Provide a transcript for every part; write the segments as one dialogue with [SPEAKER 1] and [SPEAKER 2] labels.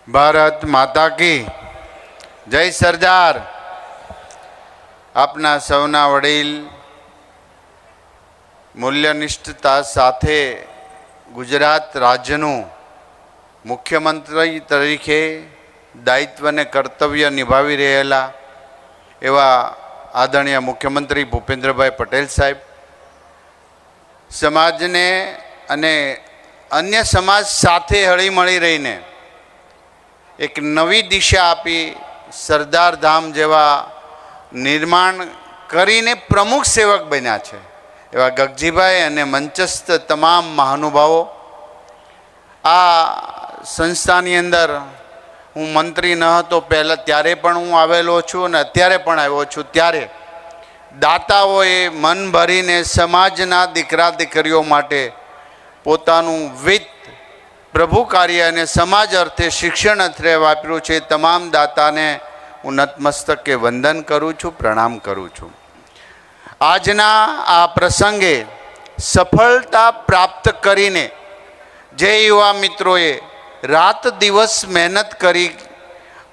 [SPEAKER 1] ભારત માતા કી જય। સરદાર આપના સૌના વડીલ મૂલ્યનિષ્ઠતા સાથે ગુજરાત રાજ્યનું મુખ્યમંત્રી તરીકે દાયિત્વ અને કર્તવ્ય નિભાવી રહેલા એવા આદરણીય મુખ્યમંત્રી ભૂપેન્દ્રભાઈ પટેલ સાહેબ, સમાજને અને અન્ય સમાજ સાથે હળીમળી રહીને એક નવી દિશા આપી સરદાર ધામ જેવા નિર્માણ કરીને પ્રમુખ સેવક બન્યા છે એવા ગગજીભાઈ અને મંચસ્થ તમામ મહાનુભાવો, આ સંસ્થાની અંદર હું મંત્રી ન હતો પહેલાં ત્યારે પણ હું આવેલો છું અને અત્યારે પણ આવ્યો છું, ત્યારે દાતાઓએ મન ભરીને સમાજના દીકરા દીકરીઓ માટે પોતાનું વિત્ત પ્રભુ કાર્ય અને સમાજ અર્થે શિક્ષણ અર્થે વાપર્યું છે। તમામ દાતાને હું નતમસ્તકે વંદન કરું છું, પ્રણામ કરું છું। આજના આ પ્રસંગે સફળતા પ્રાપ્ત કરીને જે યુવા મિત્રોએ રાત દિવસ મહેનત કરી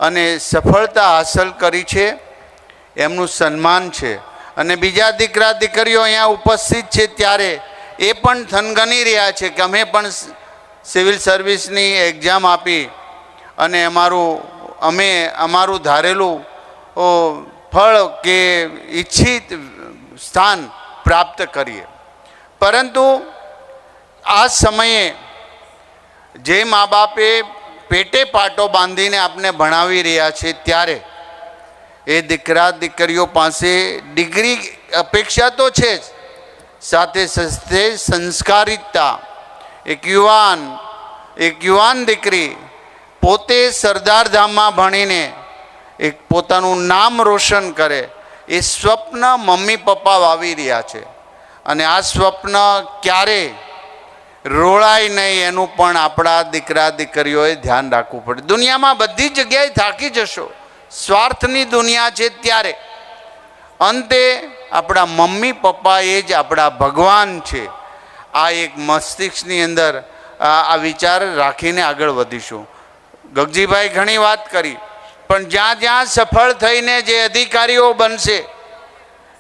[SPEAKER 1] અને સફળતા હાંસલ કરી છે એમનું સન્માન છે, અને બીજા દીકરા દીકરીઓ અહીંયા ઉપસ્થિત છે ત્યારે એ પણ થનગની રહ્યા છે કે અમે પણ સિવિલ સર્વિસની એક્ઝામ આપી અને અમારું ધારેલું ફળ કે ઈચ્છિત સ્થાન પ્રાપ્ત કરીએ। પરંતુ આ સમયે જે મા બાપે પેટે પાટો બાંધીને આપને ભણાવી રહ્યા છે ત્યારે એ દીકરા દીકરીઓ પાસે ડિગ્રી અપેક્ષા તો છે જ, સાથે સાથે સંસ્કારિતતા, એક યુવાન દીકરી પોતે સરદાર ધામમાં ભણીને એક પોતાનું નામ રોશન કરે એ સ્વપ્ન મમ્મી પપ્પા વાવી રહ્યા છે, અને આ સ્વપ્ન ક્યારે રોળાય નહીં એનું પણ આપણા દીકરા દીકરીઓએ ધ્યાન રાખવું પડે। દુનિયામાં બધી જગ્યાએ થાકી જશો, સ્વાર્થની દુનિયા છે, ત્યારે અંતે આપણા મમ્મી પપ્પા એ જ આપણા ભગવાન છે। આ એક મસ્તિષ્કની અંદર આ વિચાર રાખીને આગળ વધીશું। ગગજીભાઈ ઘણી વાત કરી, પણ જ્યાં જ્યાં સફળ થઈને જે અધિકારીઓ બનશે,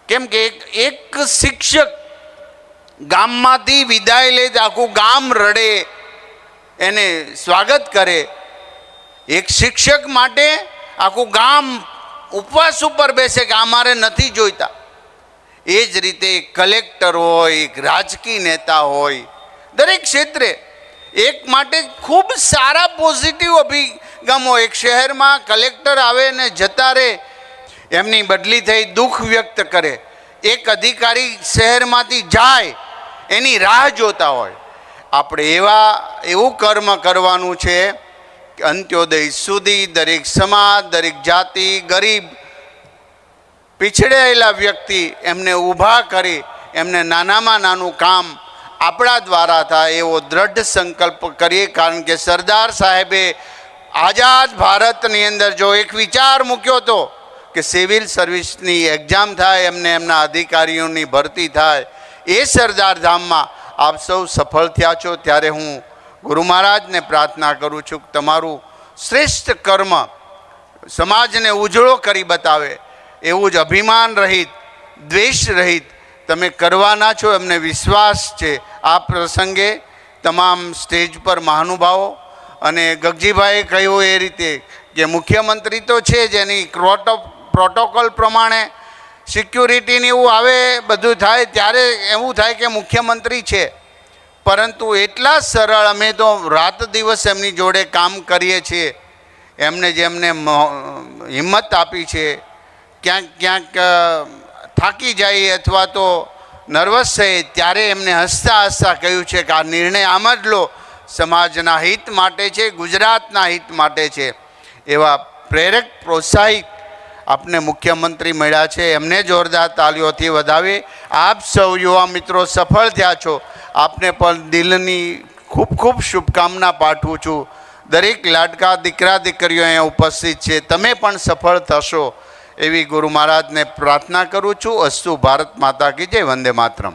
[SPEAKER 1] કેમ કે એક શિક્ષક ગામમાંથી વિદાય લે આખું ગામ રડે એને સ્વાગત કરે, એક શિક્ષક માટે આખું ગામ ઉપવાસ ઉપર બેસે કે અમારે નથી જોઈતા। એ જ રીતે કલેક્ટર હોય, એક રાજકીય નેતા હોય, દરેક ક્ષેત્રે એક માટે ખૂબ સારા પોઝિટિવ અભિગમો। એક શહેરમાં કલેક્ટર આવે ને જતા રહે, એમની બદલી થઈ દુઃખ વ્યક્ત કરે, એક અધિકારી શહેરમાંથી જાય એની રાહ જોતા હોય। આપણે એવું કર્મ કરવાનું છે કે અંત્યોદય સુધી દરેક સમાજ, દરેક જાતિ, ગરીબ, પીછડેલા વ્યક્તિ એમને ઊભા કરી એમને નાનામાં નાનું કામ આપણા દ્વારા થાય એવો દ્રઢ સંકલ્પ કરીએ। કારણ કે સરદાર સાહેબે આઝાદ ભારતની અંદર જો એક વિચાર મૂક્યો હતો કે સિવિલ સર્વિસની એક્ઝામ થાય, એમને એમના અધિકારીઓની ભરતી થાય, એ સરદાર ધામમાં આપ સૌ સફળ થયા છો। ત્યારે હું ગુરુ મહારાજને પ્રાર્થના કરું છું કે તમારું શ્રેષ્ઠ કર્મ સમાજને ઉજળો કરી બતાવે એવું જ અભિમાન રહિત, દ્વેષ રહિત તમે કરવાના છો, એમને વિશ્વાસ છે। આ પ્રસંગે તમામ સ્ટેજ પર મહાનુભાવો અને ગગજીભાઈએ કહ્યું એ રીતે કે મુખ્યમંત્રી તો છે જ, એની પ્રોટોકોલ પ્રમાણે સિક્યુરિટીને એવું આવે, બધું થાય ત્યારે એવું થાય કે મુખ્યમંત્રી છે, પરંતુ એટલા સરળ અમે તો રાત દિવસ એમની જોડે કામ કરીએ છીએ। એમને જેમને હિંમત આપી છે, ક્યાંક થાકી જાય અથવા તો નર્વસ થઈ ત્યારે એમને હસતા હસતા કહ્યું છે કે આ નિર્ણય આમ જ લો, સમાજના હિત માટે છે, ગુજરાતના હિત માટે છે। એવા પ્રેરક પ્રોત્સાહિત આપને મુખ્યમંત્રી મળ્યા છે, એમને જોરદાર તાલીઓથી વધાવી। આપ સૌ યુવા મિત્રો સફળ થયા છો, આપને પણ દિલની ખૂબ ખૂબ શુભકામના પાઠવું છું। દરેક લાડકા દીકરા દીકરીઓ અહીંયા ઉપસ્થિત છે, તમે પણ સફળ થશો એવી ગુરુ મહારાજને પ્રાર્થના કરું છું। અસ્તુ ભારત માતા કી જય। વંદે માતરમ।